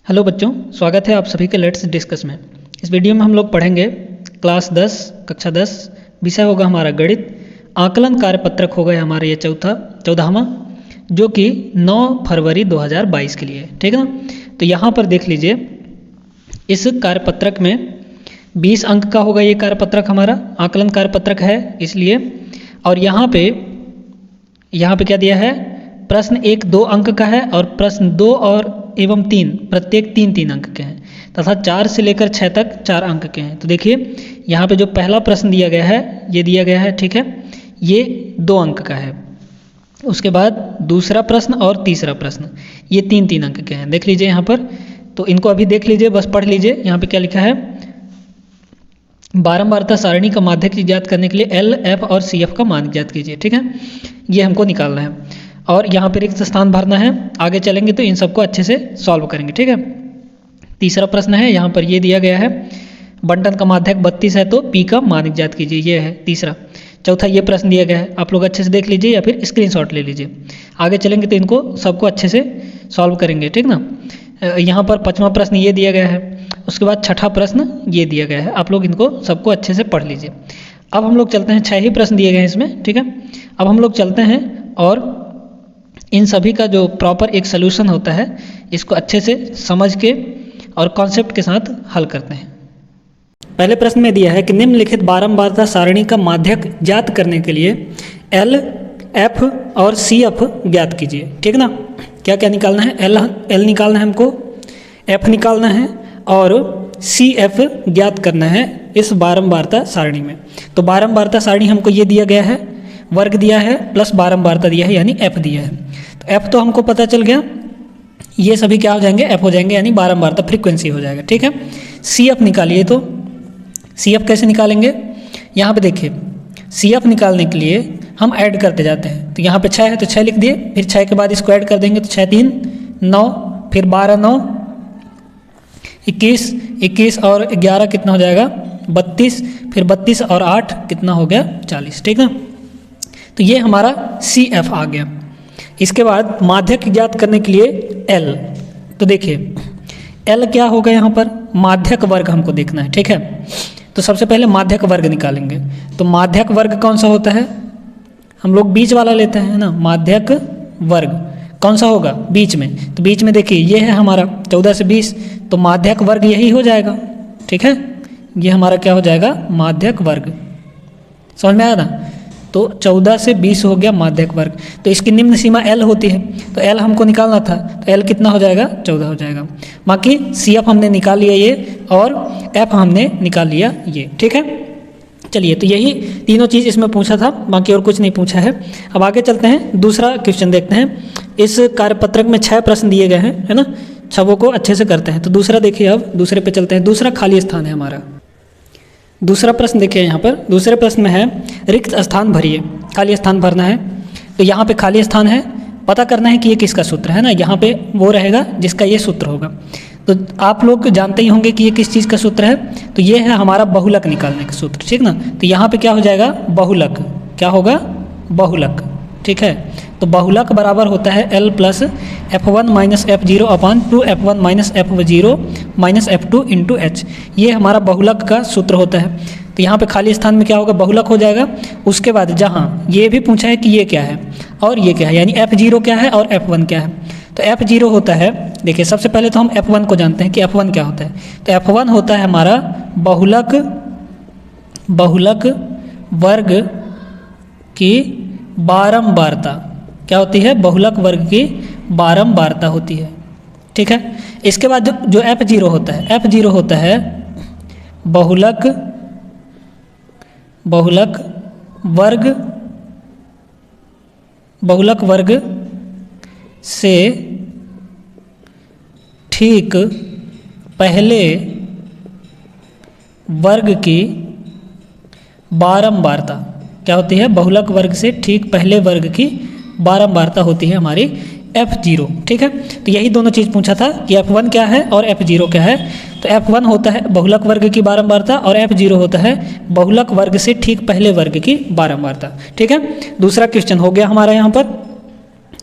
Hello बच्चों, स्वागत है आप सभी के लेट्स डिस्कस में। इस वीडियो में हम लोग पढ़ेंगे क्लास 10 कक्षा 10 विषय होगा हमारा गणित। आकलन कार्यपत्रक होगा हमारा ये चौदहवां, जो कि 9 फरवरी 2022 के लिए, ठीक है ना। तो यहाँ पर देख लीजिए, इस कार्यपत्रक में 20 अंक का होगा ये कार्यपत्रक, हमारा आकलन कार्यपत्रक है इसलिए। और यहाँ पे क्या दिया है, प्रश्न 1 2 अंक का है और प्रश्न 2 और एवं 3 प्रत्येक 3 अंक के हैं, तथा 4 से लेकर 6 तक 4 अंक के हैं। तो देखिए यहाँ पे जो पहला प्रश्न दिया गया है ये दिया गया है, ठीक है, ये 2 अंक का है। उसके बाद दूसरा प्रश्न और तीसरा प्रश्न ये 3 अंक के हैं। देख लीजिए यहाँ पर, तो इनको अभी देख लीजिए, बस पढ़ लीजिए। यहाँ पे क्या लिखा है, बारंबारता सारणी का माध्यक ज्ञात करने के लिए एल, एफ और सी एफ का मान ज्ञात कीजिए, ठीक है, ये हमको निकालना है। और यहाँ पर रिक्त स्थान भरना है। आगे चलेंगे तो इन सबको अच्छे से सॉल्व करेंगे, ठीक है। तीसरा प्रश्न है, यहाँ पर ये दिया गया है, बंटन का माध्यक 32 है तो पी का मान ज्ञात कीजिए, ये है तीसरा। चौथा ये प्रश्न दिया गया है, आप लोग अच्छे से देख लीजिए या फिर स्क्रीनशॉट ले लीजिए। आगे चलेंगे तो इनको सबको अच्छे से सॉल्व करेंगे, ठीक ना। यहाँ पर 5वां प्रश्न ये दिया गया है। उसके बाद 6ठा प्रश्न ये दिया गया है, आप लोग इनको सबको अच्छे से पढ़ लीजिए। अब हम लोग चलते हैं, 6 ही प्रश्न दिए गए हैं इसमें, ठीक है। अब हम लोग चलते हैं और इन सभी का जो प्रॉपर एक सलूशन होता है, इसको अच्छे से समझ के और कॉन्सेप्ट के साथ हल करते हैं। पहले प्रश्न में दिया है कि निम्नलिखित बारंबारता सारणी का माध्यक ज्ञात करने के लिए एल, एफ और सी एफ ज्ञात कीजिए, ठीक ना। क्या क्या निकालना है, एल निकालना है हमको, एफ निकालना है और सी एफ ज्ञात करना है इस बारंबारता सारणी में। तो बारंबारता सारणी हमको ये दिया गया है, वर्ग दिया है प्लस बारंबारता दिया है, यानी एफ दिया है। तो एफ तो हमको पता चल गया, ये सभी क्या हो जाएंगे, एफ हो जाएंगे, यानी बारंबारता फ्रीक्वेंसी हो जाएगा, ठीक है। सी एफ निकालिए, तो सी एफ कैसे निकालेंगे, यहाँ पे देखिए, सी एफ निकालने के लिए हम ऐड करते जाते हैं। तो यहाँ पे 6 है तो 6 लिख दिए, फिर 6 के बाद इसको ऐड कर देंगे तो 6 3 9, फिर 12 9 21, 21 और 11 कितना हो जाएगा 32, फिर 32 और 8 कितना हो गया 40, ठीक है। तो ये हमारा सी एफ आ गया। इसके बाद माध्यक ज्ञात करने के लिए एल, तो देखिए एल क्या होगा, यहाँ पर माध्यक वर्ग हमको देखना है, ठीक है। तो सबसे पहले माध्यक वर्ग निकालेंगे। तो माध्यक वर्ग कौन सा होता है, हम लोग बीच वाला लेते हैं ना, माध्यक वर्ग कौन सा होगा, बीच में। तो बीच में देखिए ये है हमारा 14 से 20, तो माध्यक वर्ग यही हो जाएगा, ठीक है। ये हमारा क्या हो जाएगा, माध्यक वर्ग, समझ में आया ना। तो 14 से 20 हो गया माध्यक वर्ग। तो इसकी निम्न सीमा L होती है, तो L हमको निकालना था, तो L कितना हो जाएगा 14 हो जाएगा। बाकी सी एफ हमने निकाल लिया ये, और एफ हमने निकाल लिया ये, ठीक है। चलिए, तो यही तीनों चीज़ इसमें पूछा था, बाकी और कुछ नहीं पूछा है। अब आगे चलते हैं, दूसरा क्वेश्चन देखते हैं। इस कार्यपत्रक में 6 प्रश्न दिए गए हैं, है ना, सबों को अच्छे से करते हैं। तो दूसरा देखिए, अब दूसरे पे चलते हैं। दूसरा खाली स्थान है हमारा। दूसरा प्रश्न देखिए, यहाँ पर दूसरे प्रश्न में है रिक्त स्थान भरिए, खाली स्थान भरना है। तो यहाँ पे खाली स्थान है, पता करना है कि ये किसका सूत्र है ना। यहाँ पे वो रहेगा जिसका ये सूत्र होगा। तो आप लोग जानते ही होंगे कि ये किस चीज़ का सूत्र है, तो ये है हमारा बहुलक निकालने का सूत्र, ठीक ना। तो यहाँ पे क्या हो जाएगा, बहुलक, क्या होगा, बहुलक, ठीक है। तो बहुलक बराबर होता है L plus F1 minus F0 अपान 2 F1 minus F0 minus F2 into H, ये हमारा बहुलक का सूत्र होता है। तो यहाँ पे खाली स्थान में क्या होगा, बहुलक हो जाएगा। उसके बाद जहाँ ये भी पूछा है कि ये क्या है और ये क्या है, यानी F0 क्या है और F1 क्या है। तो F0 होता है, देखिए सबसे पहले तो हम F1 को जानते हैं कि F1 क्या होता है। तो F1 होता है हमारा बहुलक वर्ग की बारंबारता, क्या होती है, बहुलक वर्ग की बारंबारता होती है, ठीक है। इसके बाद जो F0 होता है, F0 होता है बहुलक वर्ग से ठीक पहले वर्ग की बारंबारता, क्या होती है, बहुलक वर्ग से ठीक पहले वर्ग की बारंबारता होती है हमारी F0, ठीक है। तो यही दोनों चीज़ पूछा था कि F1 क्या है और F0 क्या है। तो F1 होता है बहुलक वर्ग की बारंबारता और F0 होता है बहुलक वर्ग से ठीक पहले वर्ग की बारंबारता, ठीक है। दूसरा क्वेश्चन हो गया हमारा यहाँ पर।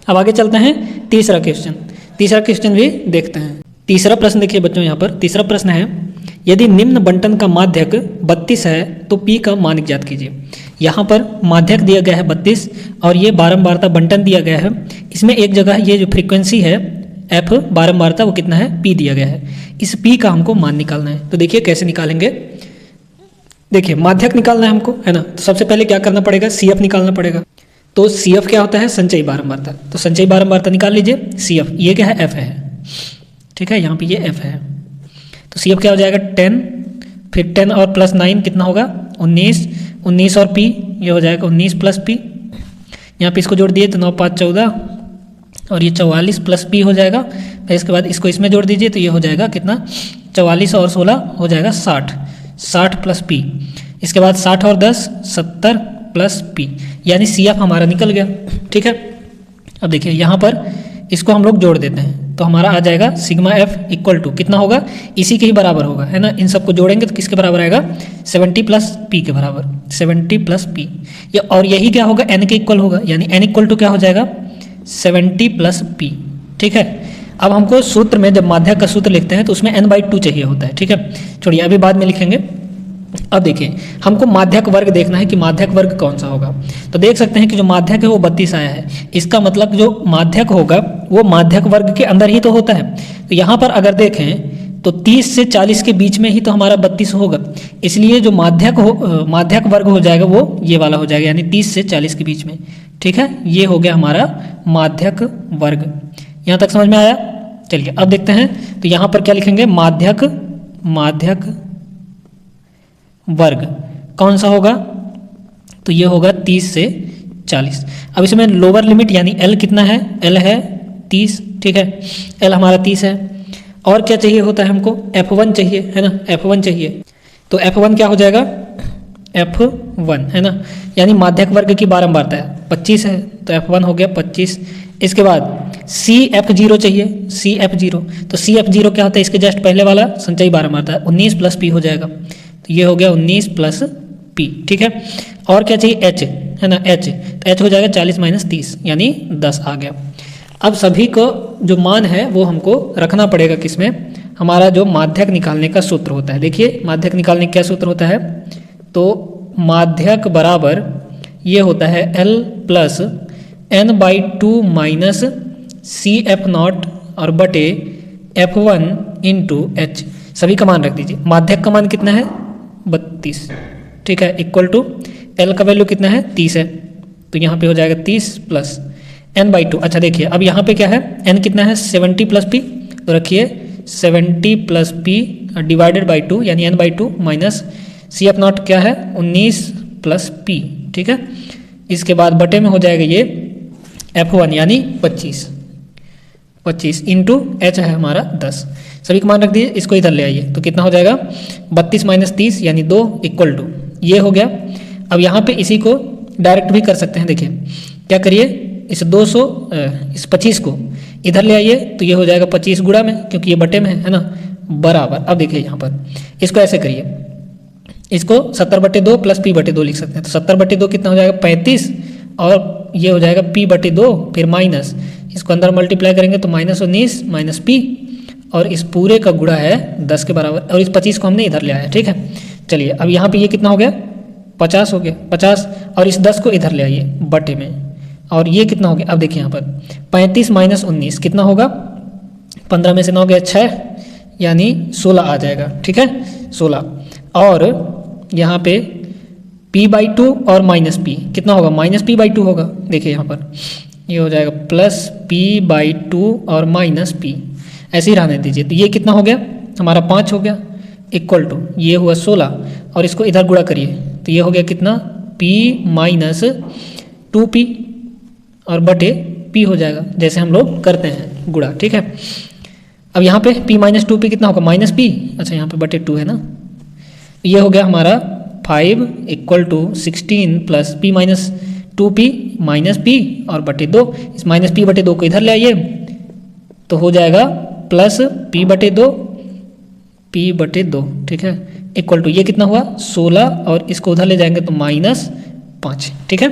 अब आगे चलते हैं तीसरा क्वेश्चन भी देखते हैं। तीसरा प्रश्न देखिए बच्चों, यहाँ पर तीसरा प्रश्न है, यदि निम्न बंटन का माध्यक 32 है तो P का मान ज्ञात कीजिए। यहाँ पर माध्यक दिया गया है 32 और ये बारंबारता बंटन दिया गया है। इसमें एक जगह ये जो फ्रीक्वेंसी है F बारंबारता वो कितना है, P दिया गया है। इस P का हमको मान निकालना है। तो देखिए कैसे निकालेंगे। देखिए माध्यक निकालना है हमको, है ना। तो सबसे पहले क्या करना पड़ेगा, CF निकालना पड़ेगा। तो CF क्या होता है, संचयी बारंबारता। तो संचयी बारंबारता निकाल लीजिए CF। ये क्या है, F है, ठीक है, यहाँ पे ये F है। तो CF क्या हो जाएगा 10, फिर 10 और प्लस 9 कितना होगा 19, 19 और P ये हो जाएगा 19 प्लस P। यहाँ पे इसको जोड़ दिए तो 9 5 14 और ये 44 प्लस P हो जाएगा। फिर इसके बाद इसको इसमें जोड़ दीजिए तो ये हो जाएगा कितना 44 और 16 हो जाएगा 60, 60 प्लस P। इसके बाद 60 और 10 70 प्लस P, यानी CF हमारा निकल गया, ठीक है। अब देखिए यहाँ पर इसको हम लोग जोड़ देते हैं तो हमारा आ जाएगा सिग्मा F इक्वल टू कितना होगा, इसी के ही बराबर होगा, है ना। इन सबको जोड़ेंगे तो किसके बराबर आएगा 70 प्लस P के बराबर, 70 प्लस P। ये और यही क्या होगा N के इक्वल होगा, यानी N इक्वल टू क्या हो जाएगा 70 प्लस P, ठीक है। अब हमको सूत्र में जब माध्यक का सूत्र लिखते हैं तो उसमें n/2 चाहिए होता है, ठीक है। छोड़िए अभी बाद में लिखेंगे। अब देखिए हमको माध्यक वर्ग देखना है कि माध्यक वर्ग कौन सा होगा। तो देख सकते हैं कि जो माध्यक है वो 32 आया है। इसका मतलब जो माध्यक होगा वो माध्यक वर्ग के अंदर ही तो होता है। तो यहाँ पर अगर देखें तो 30 से 40 के बीच में ही तो हमारा 32 होगा। इसलिए जो माध्यक वर्ग हो जाएगा वो ये वाला हो जाएगा, यानी 30 से 40 के बीच में, ठीक है। ये हो गया हमारा माध्यक वर्ग। यहाँ तक समझ में आया। चलिए अब देखते हैं। तो यहाँ पर क्या लिखेंगे, माध्यक वर्ग कौन सा होगा, तो ये होगा 30 से 40। अब इसमें लोअर लिमिट यानी L कितना है, L है 30, ठीक है। L हमारा 30 है। और क्या चाहिए होता है हमको, F1 चाहिए, है ना, F1 चाहिए। तो F1 क्या हो जाएगा, F1, है ना, यानी माध्यक वर्ग की बारंबारता है 25 है तो F1 हो गया 25। इसके बाद CF0 चाहिए, CF0। तो CF0 क्या होता है, इसके जस्ट पहले वाला संचयी बारंबारता 19 प्लस P हो जाएगा। तो ये हो गया 19 प्लस P, ठीक है। और क्या चाहिए H, है ना, H। तो H हो जाएगा 40 माइनस 30 यानी 10 आ गया। अब सभी को जो मान है वो हमको रखना पड़ेगा किसमें, हमारा जो माध्यक निकालने का सूत्र होता है। देखिए माध्यक निकालने का क्या सूत्र होता है, तो माध्यक बराबर ये होता है L plus n/2 minus CF0 और बटे F1 इंटू H। सभी का मान रख दीजिए। माध्यक का मान कितना है 32, ठीक है, इक्वल टू L का वैल्यू कितना है 30 है। तो यहाँ पे हो जाएगा 30 प्लस n/2। अच्छा देखिए अब यहाँ पे क्या है, n कितना है 70 प्लस P। तो रखिए 70 प्लस P डिवाइडेड बाई 2 यानी n/2 माइनस CF0 क्या है 19 प्लस P, ठीक है। इसके बाद बटे में हो जाएगा ये F1 यानी 25 इंटू H है हमारा 10। सभी का मान रख दिए। इसको इधर ले आइए तो कितना हो जाएगा 32 माइनस 30 यानी 2 इक्वल टू ये हो गया। अब यहाँ पे इसी को डायरेक्ट भी कर सकते हैं। देखिए क्या करिए, इस 25 को इधर ले आइए तो ये हो जाएगा 25 गुणा में, क्योंकि ये बटे में है ना, बराबर। अब देखिए यहाँ पर इसको ऐसे करिए, इसको 70/2 प्लस P/2 लिख सकते हैं। तो 70/2 कितना हो जाएगा 35 और ये हो जाएगा P/2 फिर माइनस, इसको अंदर मल्टीप्लाई करेंगे तो -19 माइनस P और इस पूरे का गुणा है 10 के बराबर और इस 25 को हमने इधर ले आया, ठीक है। चलिए अब यहाँ पे ये कितना हो गया 50 हो गया 50 और इस 10 को इधर ले आइए बटे में और ये कितना हो गया। अब देखिए यहाँ पर 35 माइनस 19 कितना होगा, 15 में से 9 गया 6 यानी 16 आ जाएगा, ठीक है 16। और यहाँ पे P/2 और माइनस P कितना होगा, -P/2 होगा। देखिए यहाँ पर ये हो जाएगा प्लस P/2 और माइनस P, ऐसे ही रहने दीजिए। तो ये कितना हो गया हमारा 5 हो गया इक्वल टू ये हुआ 16 और इसको इधर गुणा करिए तो ये हो गया कितना P माइनस 2P और बटे P हो जाएगा, जैसे हम लोग करते हैं गुणा, ठीक है। अब यहाँ पे P माइनस 2P कितना होगा -P, अच्छा यहाँ पे बटे 2 है ना। ये हो गया हमारा 5 equal to 16 plus P minus 2P minus P और बटे 2। इस -P/2 को इधर ले आइए तो हो जाएगा प्लस P/2 P/2, ठीक है, इक्वल टू ये कितना हुआ 16 और इसको उधर ले जाएंगे तो -5, ठीक है।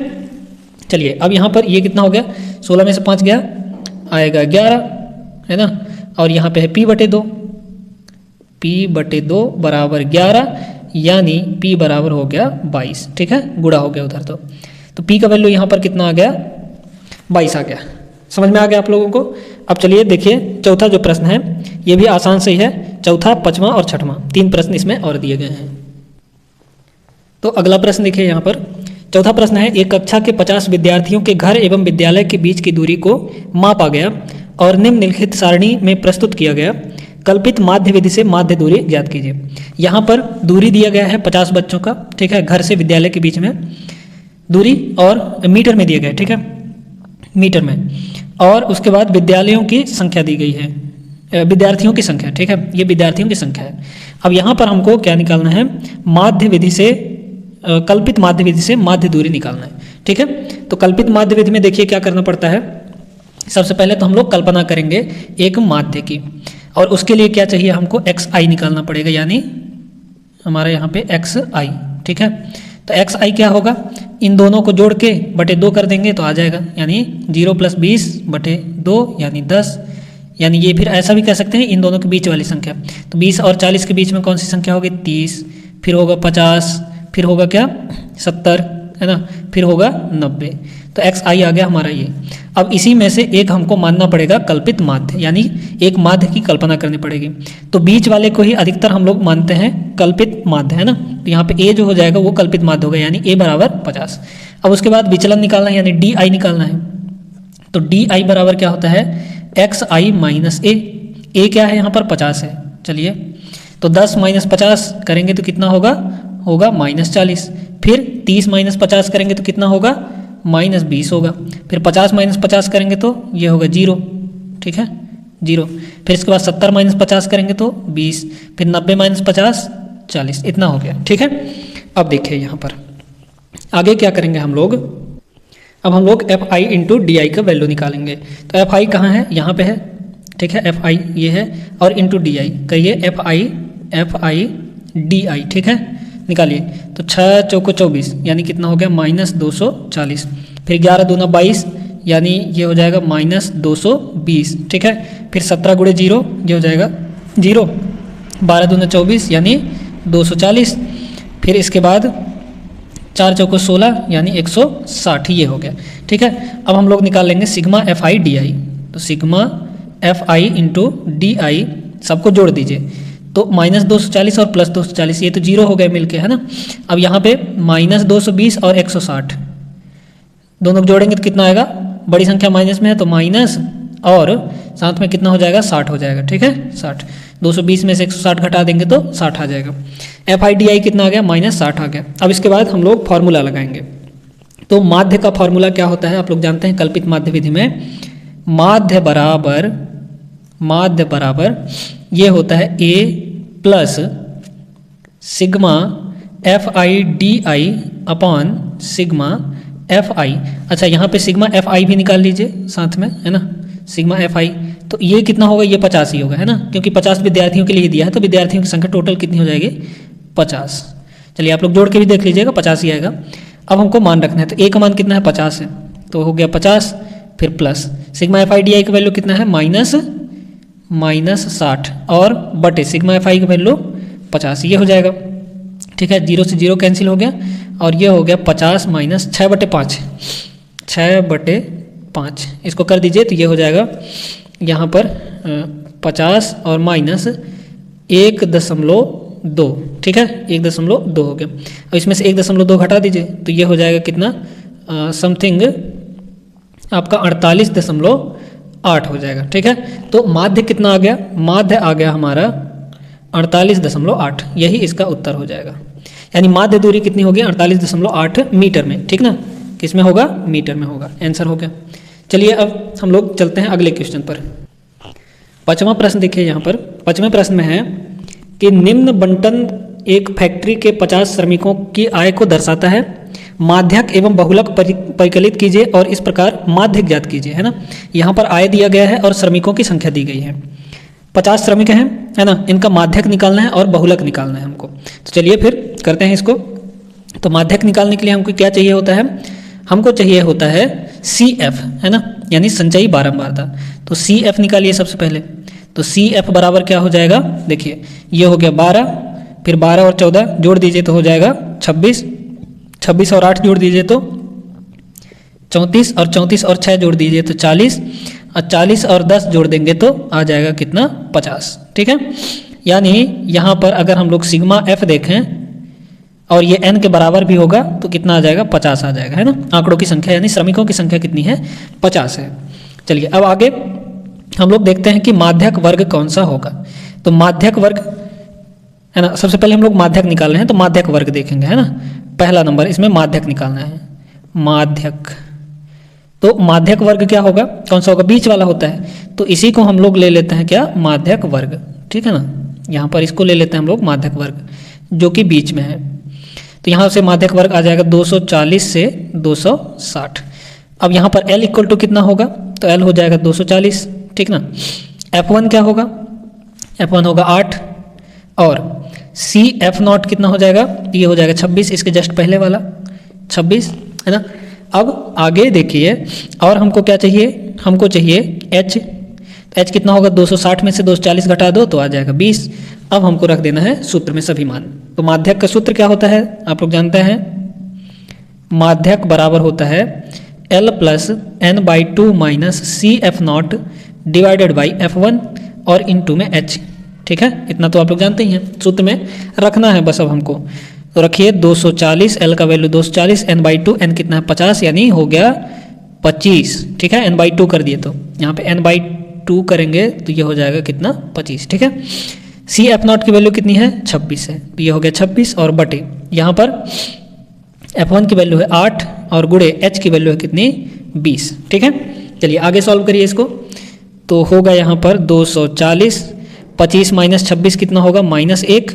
चलिए अब यहाँ पर ये कितना हो गया 16 में से 5 गया आएगा 11, है ना, और यहाँ पे है p/2, p/2 बराबर 11, यानी p बराबर हो गया 22। ठीक है, गुणा हो गया उधर तो p का वैल्यू यहाँ पर कितना आ गया, 22 आ गया। समझ में आ गया आप लोगों को। अब चलिए देखिए चौथा जो प्रश्न है ये भी आसान से ही है। चौथा, पांचवा और छठवां 3 प्रश्न इसमें और दिए गए हैं। तो अगला प्रश्न देखिए यहाँ पर। चौथा प्रश्न है, एक कक्षा के 50 विद्यार्थियों के घर एवं विद्यालय के बीच की दूरी को मापा गया और निम्नलिखित सारणी में प्रस्तुत किया गया। कल्पित माध्य विधि से माध्य दूरी ज्ञात कीजिए। यहाँ पर दूरी दिया गया है 50 बच्चों का, ठीक है, घर से विद्यालय के बीच में दूरी, और मीटर में दिया गया है, ठीक है, मीटर में। और उसके बाद विद्यालयों की संख्या दी गई है, विद्यार्थियों की संख्या, ठीक है, ये विद्यार्थियों की संख्या है। अब यहाँ पर हमको क्या निकालना है, माध्य विधि से, कल्पित माध्य विधि से माध्य दूरी निकालना है, ठीक है। तो कल्पित माध्य विधि में देखिए क्या करना पड़ता है। सबसे पहले तो हम लोग कल्पना करेंगे एक माध्य की, और उसके लिए क्या चाहिए हमको, xi निकालना पड़ेगा, यानी हमारे यहाँ पे xi, ठीक है। तो xi क्या होगा, इन दोनों को जोड़ के बटे 2 कर देंगे तो आ जाएगा, यानी 0 + 20 बटे 2 यानी 10, यानी ये फिर ऐसा भी कह सकते हैं इन दोनों के बीच वाली संख्या। तो 20 और 40 के बीच में कौन सी संख्या होगी, 30, फिर होगा 50, फिर होगा क्या 70, है ना, फिर होगा 90। तो xi आ गया हमारा ये। अब इसी में से एक हमको मानना पड़ेगा कल्पित माध्य, यानी एक माध्य की कल्पना करनी पड़ेगी। तो बीच वाले को ही अधिकतर हम लोग मानते हैं कल्पित माध्य, है ना। तो यहाँ पे a जो हो जाएगा वो कल्पित माध्य होगा, यानी a बराबर 50। अब उसके बाद विचलन निकालना है, यानी di निकालना है। तो di बराबर क्या होता है, xi माइनस a क्या है यहाँ पर 50 है। चलिए तो 10 - 50 करेंगे तो कितना होगा, होगा -40। फिर 30 - 50 करेंगे तो कितना होगा, -20 होगा। फिर 50 - 50 करेंगे तो ये होगा 0, ठीक है, 0। फिर इसके बाद 70 - 50 करेंगे तो 20, फिर 90 - 50 40, इतना हो गया, ठीक है। अब देखिए यहाँ पर आगे क्या करेंगे हम लोग। अब हम लोग fi × di का वैल्यू निकालेंगे। तो fi कहाँ है, यहाँ पे है, ठीक है, fi ये है, और इंटू di करिए, fi di, ठीक है, निकालिए। तो 6 × 4 = 24, यानी कितना हो गया, -240। फिर 11 × 2 = 22, यानी ये हो जाएगा -220, ठीक है। फिर 17 × 0 ये हो जाएगा 0, 12 × 2 = 24, यानी 240। फिर इसके बाद 4 × 4 = 16, यानी 160, ये हो गया, ठीक है। अब हम लोग निकाल लेंगे सिग्मा fi di। तो सिग्मा fi × di सबको जोड़ दीजिए, तो -240 और +240, ये तो 0 हो गए मिलके, है ना। अब यहाँ पे -220 और 160 दोनों को जोड़ेंगे तो कितना आएगा, बड़ी संख्या माइनस में है तो माइनस, और साथ में कितना हो जाएगा, 60 हो जाएगा, ठीक है, 60। 220 में से 160 घटा देंगे तो 60 आ जाएगा। fi di कितना आ गया, -60 आ गया। अब इसके बाद हम लोग फॉर्मूला लगाएंगे। तो माध्य का फॉर्मूला क्या होता है, आप लोग जानते हैं कल्पित माध्य विधि में माध्य बराबर ये होता है a + sigma fi di upon sigma fi। अच्छा, यहाँ पे सिग्मा fi भी निकाल लीजिए साथ में, है ना, सिग्मा fi। तो ये कितना होगा, ये 50 ही होगा, है ना, क्योंकि 50 विद्यार्थियों के लिए दिया है, तो विद्यार्थियों की संख्या टोटल कितनी हो जाएगी, 50। चलिए आप लोग जोड़ के भी देख लीजिएगा, 50 ही आएगा। अब हमको मान रखना है, तो a का मान कितना है, 50 है, तो हो गया 50, फिर प्लस सिग्मा fi di का वैल्यू कितना है, -60, और बटे सिग्मा fi का वैल्यू 50, ये हो जाएगा, ठीक है। 0 से 0 कैंसिल हो गया, और ये हो गया 50 - 6/5, 6/5 इसको कर दीजिए, तो ये हो जाएगा यहाँ पर 50 और -1.2, ठीक है, 1.2 हो गया। अब इसमें से 1.2 घटा दीजिए, तो ये हो जाएगा कितना, समथिंग आपका 48.8 हो जाएगा, ठीक है। तो माध्य कितना आ गया, माध्य आ गया हमारा 48.8, यही इसका उत्तर हो जाएगा। यानी माध्य दूरी कितनी होगी, 48.8 मीटर में, ठीक ना, किस में होगा, मीटर में होगा, आंसर हो गया। चलिए अब हम लोग चलते हैं अगले क्वेश्चन पर। 5वां प्रश्न देखिए यहाँ पर। 5वें प्रश्न में है कि निम्न बंटन एक फैक्ट्री के 50 श्रमिकों की आय को दर्शाता है, माध्यक एवं बहुलक परिकलित कीजिए और इस प्रकार माध्यक ज्ञात कीजिए, है ना। यहाँ पर आय दिया गया है और श्रमिकों की संख्या दी गई है। 50 श्रमिक हैं, है ना, इनका माध्यक निकालना है और बहुलक निकालना है हमको। तो चलिए फिर करते हैं इसको। तो माध्यक निकालने के लिए हमको क्या चाहिए होता है, हमको चाहिए होता है CF, है ना, यानी संचयी बारंबारता। तो CF निकालिए सबसे पहले। तो सी एफ बराबर क्या हो जाएगा, देखिए ये हो गया 12, फिर 12 और 14 जोड़ दीजिए तो हो जाएगा 26, 26 और 8 जोड़ दीजिए तो 34, और 34 और 6 जोड़ दीजिए तो 40, और 40 और 10 जोड़ देंगे तो आ जाएगा कितना, 50। ठीक है, यानी यहाँ पर अगर हम लोग सिग्मा एफ देखें और ये n के बराबर भी होगा तो कितना आ जाएगा, 50 आ जाएगा, है ना। आंकड़ों की संख्या यानी श्रमिकों की संख्या कितनी है, 50 है। चलिए अब आगे हम लोग देखते हैं कि माध्यक वर्ग कौन सा होगा। तो माध्यक वर्ग है ना, सबसे पहले हम लोग माध्यक निकालने हैं तो माध्यक वर्ग देखेंगे, है ना। पहला नंबर इसमें माध्यक निकालना है, माध्यक। तो माध्यक वर्ग क्या होगा, कौन सा होगा, बीच वाला होता है, तो इसी को हम लोग ले लेते हैं क्या, माध्यक वर्ग। ठीक है ना, यहाँ पर इसको ले लेते हैं हम लोग माध्यक वर्ग जो कि बीच में है। तो यहाँ से माध्यक वर्ग आ जाएगा 240 से 260। अब यहाँ पर L इक्वल टू कितना होगा, तो L हो जाएगा 240, ठीक ना। F1 क्या होगा, F1 होगा 8, और सी एफ नॉट कितना हो जाएगा, ये हो जाएगा 26, इसके जस्ट पहले वाला 26, है ना। अब आगे देखिए, और हमको क्या चाहिए, हमको चाहिए H। H कितना होगा, 260 में से 240 घटा दो तो आ जाएगा 20। अब हमको रख देना है सूत्र में सभी मान। तो माध्यक का सूत्र क्या होता है, आप लोग जानते हैं, माध्यक बराबर होता है L plus n/2 minus C F nought divided by F1 और इनटू में H। ठीक है, इतना तो आप लोग जानते ही हैं, सूत्र में रखना है बस। अब हमको तो रखिए 240, L का वैल्यू 240, n/2, n कितना है 50, यानी हो गया 25। ठीक है, n/2 कर दिए तो यहाँ पे n/2 करेंगे तो ये हो जाएगा कितना, 25। ठीक है, सी एफ नॉट की वैल्यू कितनी है, 26 है, तो ये हो गया 26, और बटे यहाँ पर F1 की वैल्यू है 8 और गुणे H की वैल्यू है कितनी, 20। ठीक है, चलिए आगे सॉल्व करिए इसको। तो होगा यहाँ पर 240, 25 माइनस 26 कितना होगा, -1,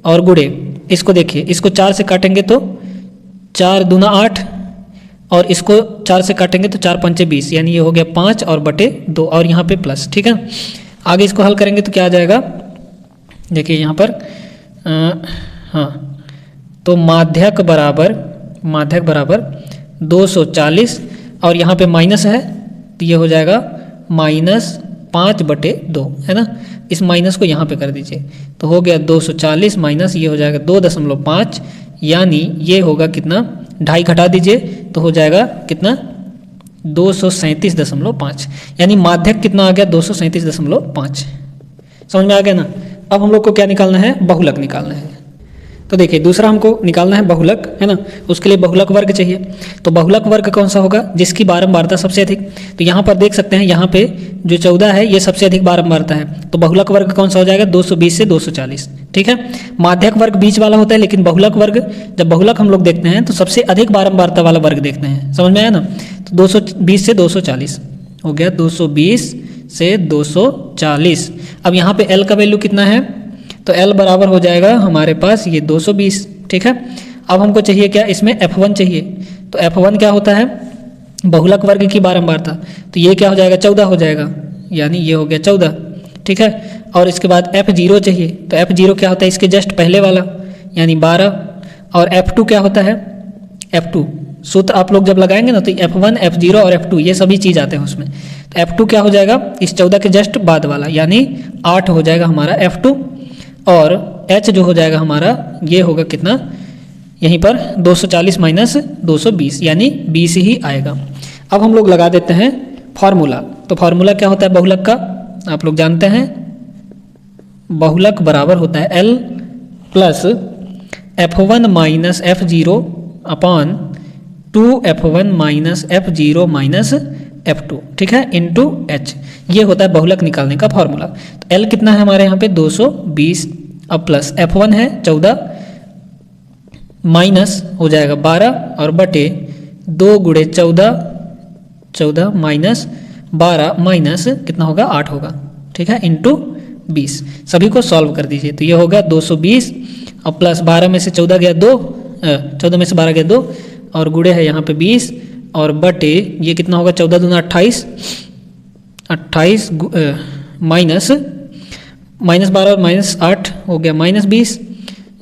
और गुणे इसको देखिए, इसको 4 से काटेंगे तो 4 दूना 8, और इसको 4 से काटेंगे तो 4 पंचे 20, यानी ये हो गया 5 और बटे 2, और यहाँ पे प्लस। ठीक है, आगे इसको हल करेंगे तो क्या आ जाएगा, देखिए यहाँ पर हाँ, तो माध्यक बराबर 240, और यहाँ पे माइनस है तो ये हो जाएगा -5/2, है ना। इस माइनस को यहाँ पे कर दीजिए तो हो गया 240 माइनस ये हो जाएगा 2.5, यानी ये होगा कितना, 2.5 घटा दीजिए तो हो जाएगा कितना, 237.5, यानी माध्यक कितना आ गया, 237.5। समझ में आ गया ना। अब हम लोग को क्या निकालना है, बहुलक निकालना है। तो देखिए दूसरा हमको निकालना है बहुलक, है ना। उसके लिए बहुलक वर्ग चाहिए। तो बहुलक वर्ग कौन सा होगा, जिसकी बारंबारता सबसे अधिक। तो यहाँ पर देख सकते हैं, यहाँ पे जो 14 है ये सबसे अधिक बारंबारता है, तो बहुलक वर्ग कौन सा हो जाएगा, 220 से 240। ठीक है, माध्यक वर्ग बीच वाला होता है, लेकिन बहुलक वर्ग, जब बहुलक हम लोग देखते हैं तो सबसे अधिक बारंबारता वाला वर्ग देखते हैं। समझ में आया ना। तो 220 से 240 हो गया, 220 से 240। अब यहाँ पे L का वैल्यू कितना है, तो L बराबर हो जाएगा हमारे पास ये 220। ठीक है, अब हमको चाहिए क्या, इसमें F1 चाहिए। तो F1 क्या होता है, बहुलक वर्ग की बारंबारता, तो ये क्या हो जाएगा, 14 हो जाएगा, यानी ये हो गया 14। ठीक है, और इसके बाद F0 चाहिए। तो F0 क्या होता है, इसके जस्ट पहले वाला, यानी 12। और F2 क्या होता है, F2 सूत्र आप लोग जब लगाएंगे ना तो F1, F0 और F2 ये सभी चीज़ आते हैं उसमें। तो F2 क्या हो जाएगा, इस 14 के जस्ट बाद वाला, यानी 8 हो जाएगा हमारा F2। और H जो हो जाएगा हमारा, ये होगा कितना, यहीं पर 240 माइनस 220, यानी 20 ही आएगा। अब हम लोग लगा देते हैं फॉर्मूला। तो फॉर्मूला क्या होता है बहुलक का, आप लोग जानते हैं, बहुलक बराबर होता है L plus F1 minus F0 upon 2F1 minus F0 minus F2। ठीक है, इंटू H, ये होता है बहुलक निकालने का फॉर्मूला। तो L कितना है हमारे यहाँ पे 220, अब प्लस F1 है 14 माइनस हो जाएगा 12, और बटे 2 गुणे 14 माइनस 12 माइनस कितना होगा, 8 होगा। ठीक है, इंटू 20। सभी को सॉल्व कर दीजिए तो ये होगा 220, अब प्लस 12 में से 14 गया 2, 14 में से 12 गया 2, और गुणे है यहाँ पे 20, और बटे ये कितना होगा, 14 दूना 28 माइनस 12 और माइनस 8 हो गया -20,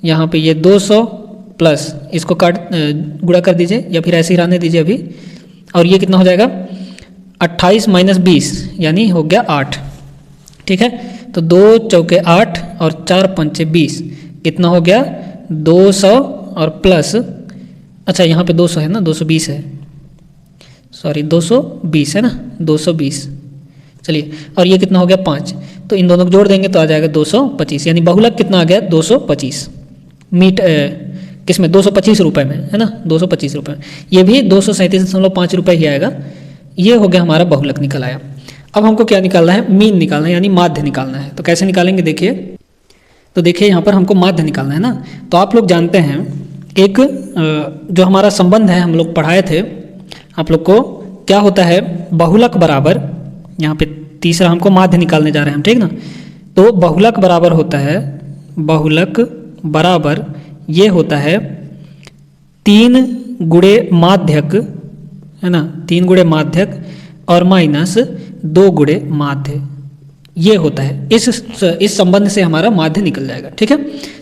यहाँ पे ये 200 प्लस इसको गुणा कर दीजिए या फिर ऐसे ही रहने दीजिए अभी, और ये कितना हो जाएगा 28 माइनस 20, यानी हो गया 8। ठीक है, तो 2 चौके 8 और 4 पंचे 20, कितना हो गया 200 और प्लस, अच्छा यहाँ पे 200 है ना, 220 है, सॉरी 220 है ना, 220, चलिए, और ये कितना हो गया 5, तो इन दोनों को जोड़ देंगे तो आ जाएगा 225, यानी बहुलक कितना आ गया 225 किसमें 225 रुपये में, है ना, 225 रुपये में। ये भी 237.5 रुपये ही आएगा। ये हो गया हमारा बहुलक निकल आया। अब हमको क्या निकालना है, मीन निकालना है, यानी माध्य निकालना है। तो कैसे निकालेंगे देखिए, तो देखिए यहाँ पर हमको माध्य निकालना है ना। तो आप लोग जानते हैं एक जो हमारा संबंध है हम लोग पढ़ाए थे आप लोग को, क्या होता है बहुलक बराबर, यहाँ पे तीसरा हमको माध्य निकालने जा रहे हैं हम, ठीक ना। तो बहुलक बराबर होता है, बहुलक बराबर ये होता है 3 गुणे माध्यक, है ना, 3 गुणे माध्यक और माइनस 2 गुणे माध्य, ये होता है। इस संबंध से हमारा माध्य निकल जाएगा, ठीक है।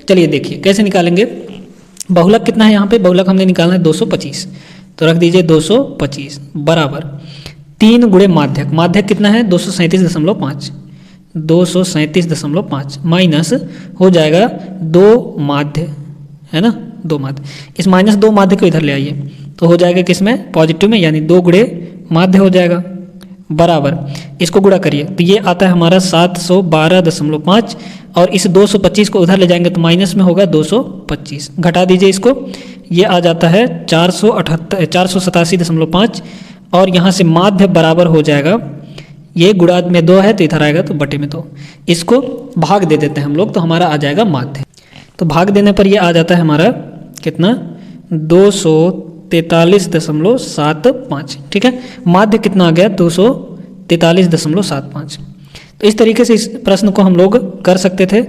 चलिए देखिए कैसे निकालेंगे। बहुलक कितना है यहाँ पे, बहुलक हमने निकालना है 225, तो रख दीजिए 225 बराबर 3 गुणे माध्यक, माध्यक कितना है 237.5, 237.5 माइनस हो जाएगा 2 माध्य, है ना, 2 माध्य। इस -2 माध्य को इधर ले आइए तो हो जाएगा किसमें, पॉजिटिव में, यानी 2 गुणे माध्य हो जाएगा बराबर, इसको गुणा करिए तो ये आता है हमारा 712.5, और इस 225 को उधर ले जाएंगे तो माइनस में होगा 225, घटा दीजिए इसको, ये आ जाता है 487.5, और यहाँ से माध्य बराबर हो जाएगा, ये गुणा में 2 है तो इधर आएगा तो बटे में 2, इसको भाग दे देते हैं हम लोग तो हमारा आ जाएगा माध्य। तो भाग देने पर ये आ जाता है हमारा कितना 243.75, ठीक है। माध्य कितना आ गया 243.75। तो इस तरीके से इस प्रश्न को हम लोग कर सकते थे।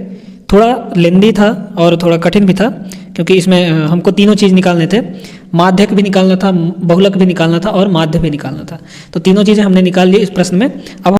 थोड़ा लेंदी था और थोड़ा कठिन भी था, क्योंकि इसमें हमको तीनों चीज़ निकालने थे, माध्यक भी निकालना था, बहुलक भी निकालना था और माध्य भी निकालना था। तो तीनों चीज़ें हमने निकाल ली इस प्रश्न में। अब